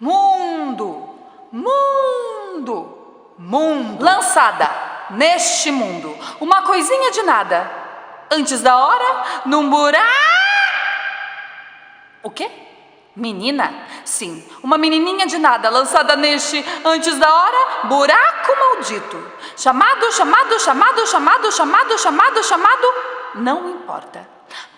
mundo, mundo, mundo. Lançada neste mundo, uma coisinha de nada, antes da hora, num buraco. O quê? Menina? Sim, uma menininha de nada, lançada neste, antes da hora, buraco maldito. Chamado, não importa.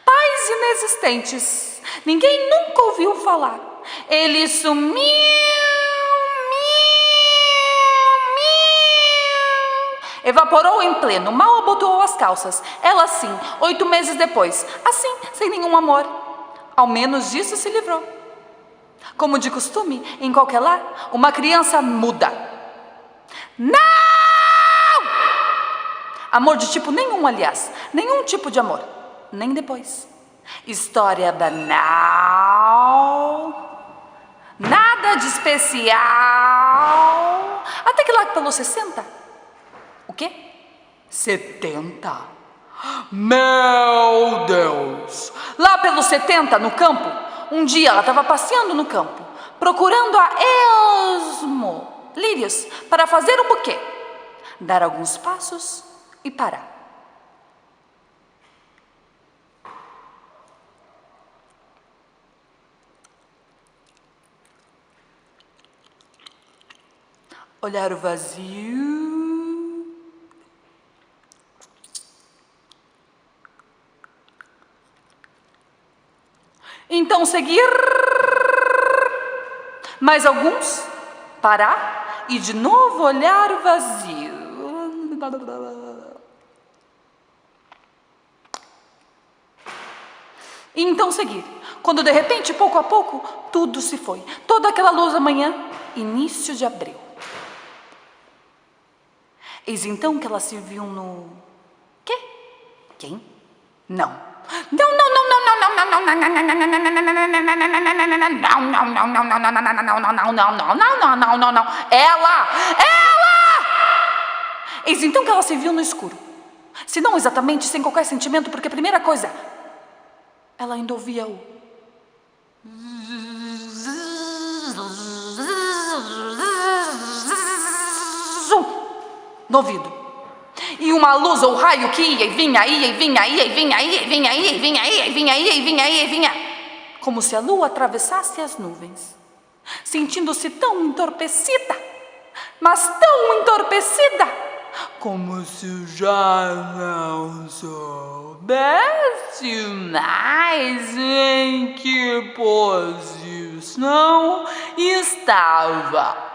Pais inexistentes, ninguém nunca ouviu falar. Ele sumiu, evaporou em pleno, mal abotoou as calças. Ela sim, 8 meses depois, assim, sem nenhum amor. Ao menos disso se livrou. Como de costume, em qualquer lar, uma criança muda. Não! Amor de tipo nenhum, aliás. Nenhum tipo de amor. Nem depois. História banal. Nada de especial. Até que lá pelos 60. O quê? 70. Meu Deus! Lá pelos 70, no campo, um dia ela estava passeando no campo, procurando a esmo lírios para fazer um buquê, dar alguns passos e parar. Olhar o vazio. Então seguir mais alguns, parar e de novo olhar o vazio. E então seguir, quando de repente, pouco a pouco, tudo se foi. Toda aquela luz da manhã, início de abril. Eis então que ela se viu no... Quê? Quem? Não. Não. Ela! Eis então que ela se viu no escuro. Se não exatamente, sem qualquer sentimento, porque a primeira coisa, ela ainda ouvia o... no ouvido. E uma luz ou raio que ia e vinha, como se a lua atravessasse as nuvens, sentindo-se tão entorpecida, mas tão entorpecida, como se já não soubesse mais em que posição estava.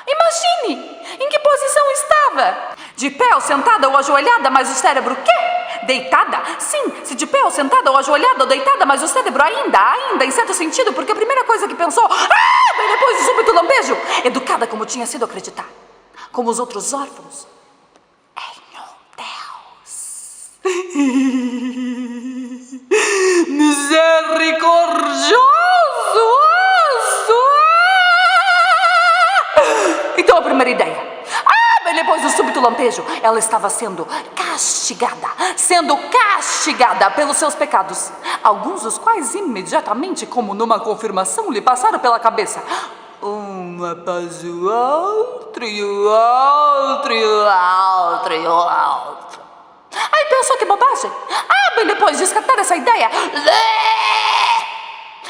Imagine em que posição estava. De pé ou sentada ou ajoelhada, mas o cérebro quê? Deitada? Sim, se de pé ou sentada ou ajoelhada ou deitada, mas o cérebro ainda, em certo sentido, porque a primeira coisa que pensou, bem depois do súbito lampejo, educada como tinha sido acreditar, como os outros órfãos, em um Deus misericordioso. Então a primeira ideia, bem depois do súbito lampejo, ela estava sendo castigada pelos seus pecados, alguns dos quais imediatamente, como numa confirmação, lhe passaram pela cabeça. Um após o outro, e o outro, e o outro, e o outro. Aí pensou que bobagem. Bem depois de escatar essa ideia,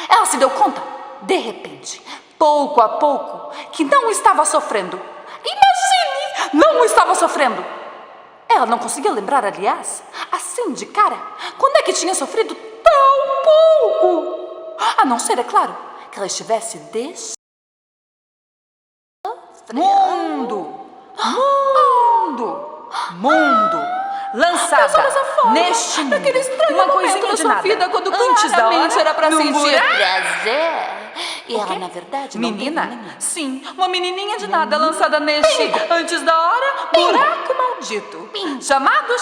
ela se deu conta, de repente, pouco a pouco, que não estava sofrendo. Imagine, não estava sofrendo. Ela não conseguia lembrar, aliás, assim de cara, quando é que tinha sofrido tão pouco. A não ser, é claro, que ela estivesse mundo, lançada neste mundo, uma coisinha de nada, vida, quando antes da hora era para sentir prazer. E ela, na verdade, menina? Sim, uma menininha de nada, lançada neste, antes da hora, buraco maldito. Chamado, e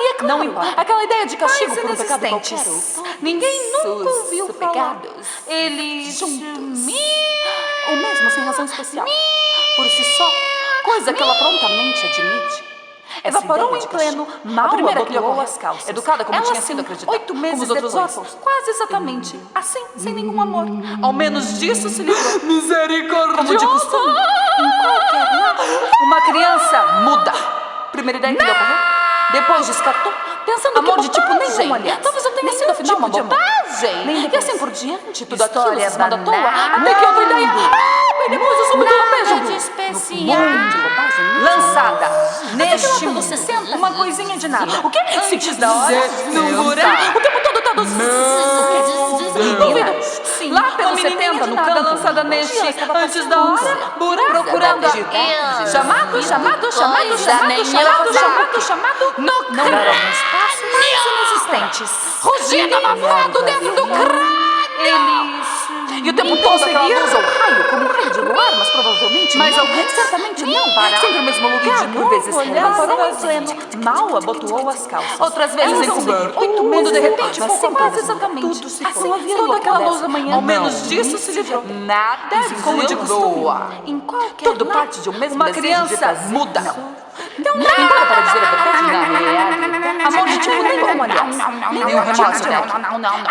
é claro, não importa. Aquela ideia de castigo por um pecado qualquer. Ninguém nunca ouviu falar. Eles juntos. O mesmo sem razão especial. Por si só, coisa que ela prontamente admite. Evaporou em pleno, mal abotoou as calças. Educada como Ela, tinha sim, sido acreditada. 8 meses Como os outros depois. órfãos. Quase exatamente. Assim, sem nenhum amor. Ao menos disso se livrou. Misericórdia! Como de costume, em qualquer lar, uma criança muda. Primeira ideia que lhe ocorreu. Depois descartou, pensando Amor que de tipo bobagem. nenhum, aliás. Talvez eu tenha sido afinal uma de amor. bobagem. Nem E depois. assim por diante, tudo História aquilo se manda à toa. banal. Até que outra ideia. Bem depois eu soube do lampejo. de especial. Lançada neste Aquela mundo. pelos 60. Uma coisinha de nada. O quê? Antes da hora, Não senta. O tempo todo tá duvido. Sim, lá pelos 70 no campo. lançada neste antes da hora, Procurando Eu. chamado. Coisa nenhuma. Chamado. Não Dar alguns passos mais inexistentes. Rugindo abafado dentro do crânio. E o tempo todo aquela luz ou raio, como um raio de luar, mas provavelmente Mas não. alguns certamente não. Sempre o mesmo lugar, de por vezes evaporou em pleno. Mal abotoou as calças. Outras vezes Elas encoberto. vão 8 meses de repente, mas pouco sempre quase mesmo. exatamente. Tudo se Assim, foi. Havia toda lua aquela dessa. luz da manhã. Ao menos disso se livrou. Nada como de costume. Em qualquer Tudo lar, parte de um mesmo uma desejo de criança prazer. muda. Não dá para dizer a verdade, na realidade. Amor de tipo nenhum, aliás. Nem o remorso, né?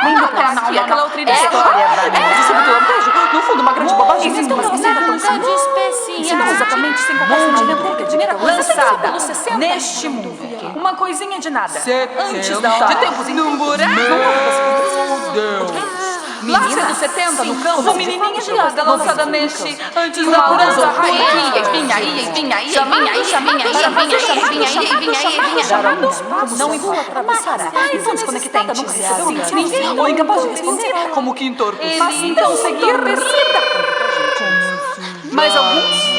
Nem depois. E aquela outra ideia. História Você sabe do lampejo? No fundo, uma grande bobagem. Existe uma Mas nada nada tão Nada de especial. Não exatamente sem qualquer sentimento de primeira coisa. Lançada Pelos 60. neste mundo. Uma coisinha de nada. Antes da hora. De tempos em Num buraco. Lá dos 70 no campo. Uma menininha de lado, lançada neste antes da Uma hora. luz ou raio Vinha que aí, vinha aí, vinha aí, Chamado, vinha aí, chamado, vinha aí, chamado, vinha aí, chamado, vinha aí, chamado, vinha aí, vinha aí, chamado. chamado. Não envolva atravessar. Ai, Vamos conectada, nunca recebeu ninguém. Ou incapaz de responder, como que entorto. Mas então seguir perceba. Mais alguns?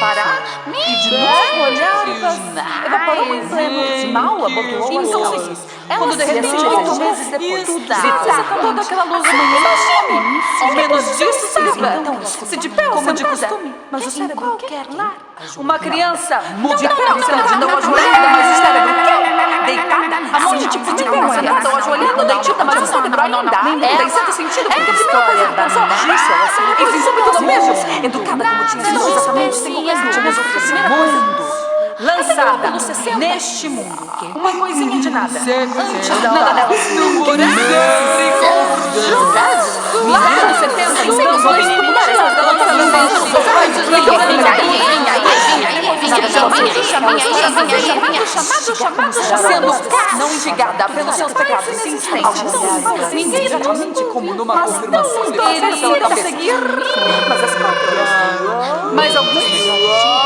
Parar e de novo olhar. Evaporou em pleno. Mal abotoou as Então, calças. quando de repente, 8 meses depois. Toda aquela luz da manhã. Ao menos disso se livra. Então, se de pé ou Como de sentada, costume. mas o cérebro quer lá. Uma criança muda De pé ou sentada ou ajoelhada, mas o cérebro quer. Deitada, a mão de tipo de pé ou sentada ou ajoelhada, deitada, mas o cérebro ainda. Não tem certo sentido, porque a primeira coisa que pensou disso, ela se esse súbito lampejo. Educada como tinha sido exatamente sem qualquer sentido, mas a primeira coisa. Lançada neste mundo. Uma coisinha de nada. Antes da hora. num buraco. Lá nos 70, no campo, uma menininha de lado, lançada neste. Sendo não instigada pelos seus pecados insistentes. Ninguém exatamente como numa confirmação. Ele seguir, mas as próprias. Mais alguns?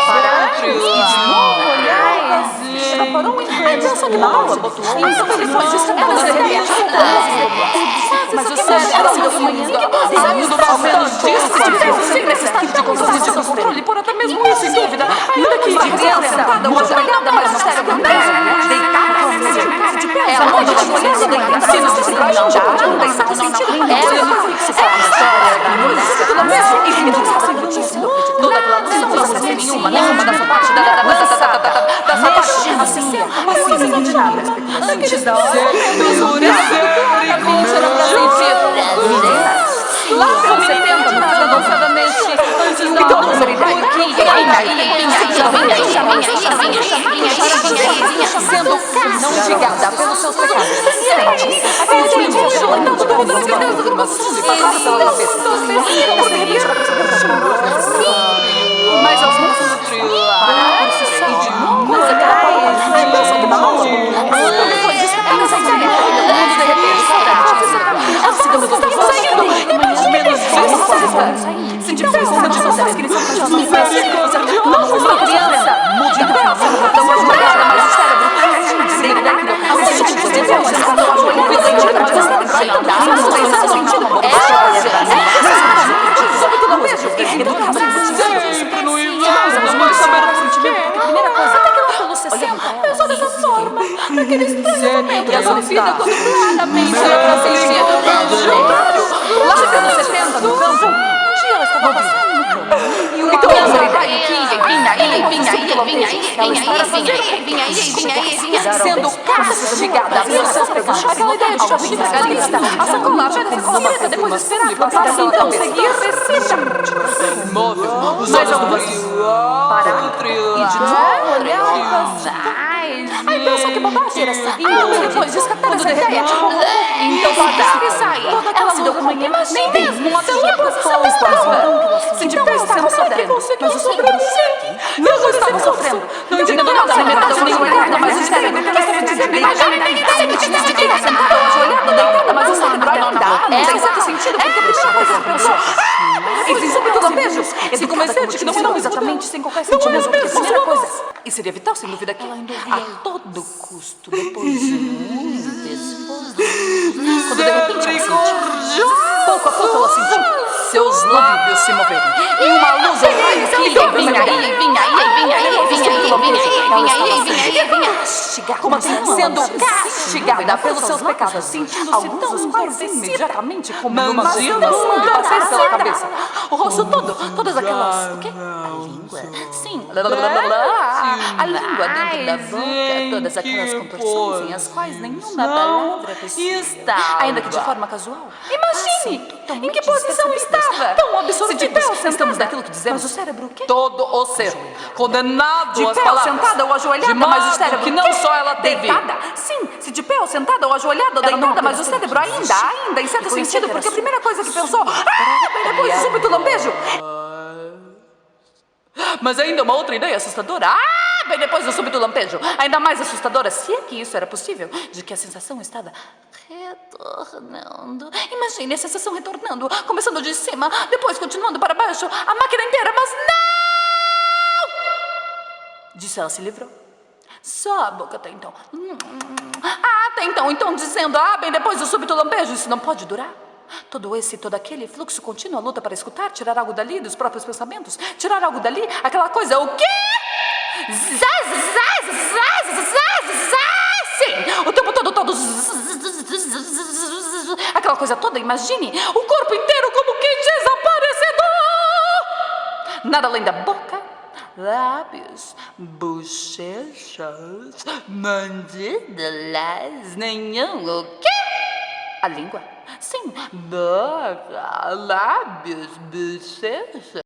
Parar e de novo olhar. Evaporou em pleno. Pensou que mal abotoou. Então depois disso, elas ideias. Mas o cérebro da manhã. Saindo ao menos disso, se tivesse sem necessidade de controle, por até mesmo isso, sem dúvida. Ainda que de criança, sentada ou ajoelhada, mas o cérebro deitada. De pé, ela pode ajoelhada, deitada. Se não se encaixam, já não tem certo sentido. Ela fixo para a história. Tudo mesmo. E então, sempre tinha sido toda aquela luz, não precisa ser nenhuma da sua parte, da sua parte. Assim, uma coisa de nada. Antes da hora, a mentira pra sentir. Lá pelos 70, na dançada neste, antes da Então, hora. não seria ideia. Sendo não instigada pelos seus pecados. Mais alguns? Parar e de novo olhar. Pensa que mal. Depois disso, apenas a ideia. O mundo de repente. Estamos saindo. Menos disso. Se de pé, como de vocês, que eles são não foi uma criança. Mude de pé, sentada, uma jogada, mas o cérebro. Não tem sentido. Sempre no inverno, mas saber o sentimento. Primeira coisa, até que lá pelos 60, pensou dessa forma. Naquele estranho momento da sua vida, quando claramente era pra sentir. Lá pelos 70, no campo, um dia ela estava passando no campo. E uma criança raio que vinha aí, sendo castigada pelos seus pecados. Aquela ideia de castigo legalista. A sacola apenas conserta depois de esperar passar então seguir recita. Móvel. Mais algumas. Parar e de novo. Ai, pensa que bobagem era essa. Depois descartar essa ideia. Então para sair. Ela se deu conta. Nem mesmo até uma posição estava. Se de pé estava sofrendo. Mas o sangue não estava sofrendo. Não entendendo nada, nem metade nem olhada, mas o cérebro sentada ou ajoelhada, deitada, mas o cérebro ainda. Não tem certo sentido, porque a primeira coisa que pensou. Enfim, sobre todo beijo. Esse convencente que não era exatamente sem qualquer sentimento. Porque a primeira coisa. E seria vital, sem dúvida, que ela a todo custo, depois de muito esforço. Quando de repente ela sentiu. Pouco a pouco ela sentiu seus lábios se moverem. E uma luz como sendo castigada pelos seus pecados, sentindo-se tão quase imediatamente como numa magia passar pela cabeça. O rosto todo, todas aquelas... O quê? A língua? Sim. A língua dentro da boca, todas aquelas contorções em as quais nenhuma palavra está. Ainda que de forma casual. Imagine! Em que posição estava? Tão absorvidas. De pé ou sentamos daquilo que dizemos. Mas o cérebro o quê? Todo o ser condenado de às pé ou palavras. sentada ou ajoelhada, mas o cérebro que não só ela teve. Deitada? Sim, se de pé ou sentada ou ajoelhada ou deitada, mas o cérebro ainda, em certo sentido, porque a primeira coisa que pensou, depois do súbito lampejo. Mas ainda uma outra ideia assustadora. Bem depois do súbito lampejo. Ainda mais assustadora, se é que isso era possível, de que a sensação estava retornando. Imagine a sensação retornando, começando de cima, depois continuando para baixo, a máquina inteira, mas não! Disso ela se livrou. Só a boca até então. Até então dizendo, bem depois do súbito lampejo, isso não pode durar. Todo aquele fluxo contínuo, a luta para escutar, tirar algo dali dos próprios pensamentos, tirar algo dali, aquela coisa, o quê? Sim, o tempo todo, aquela coisa toda, imagine, o corpo inteiro como que desaparecedor. Nada além da boca, lábios, bochechas, mandíbulas, nenhum, o quê? A língua, sim, boca, lábios, bochecha.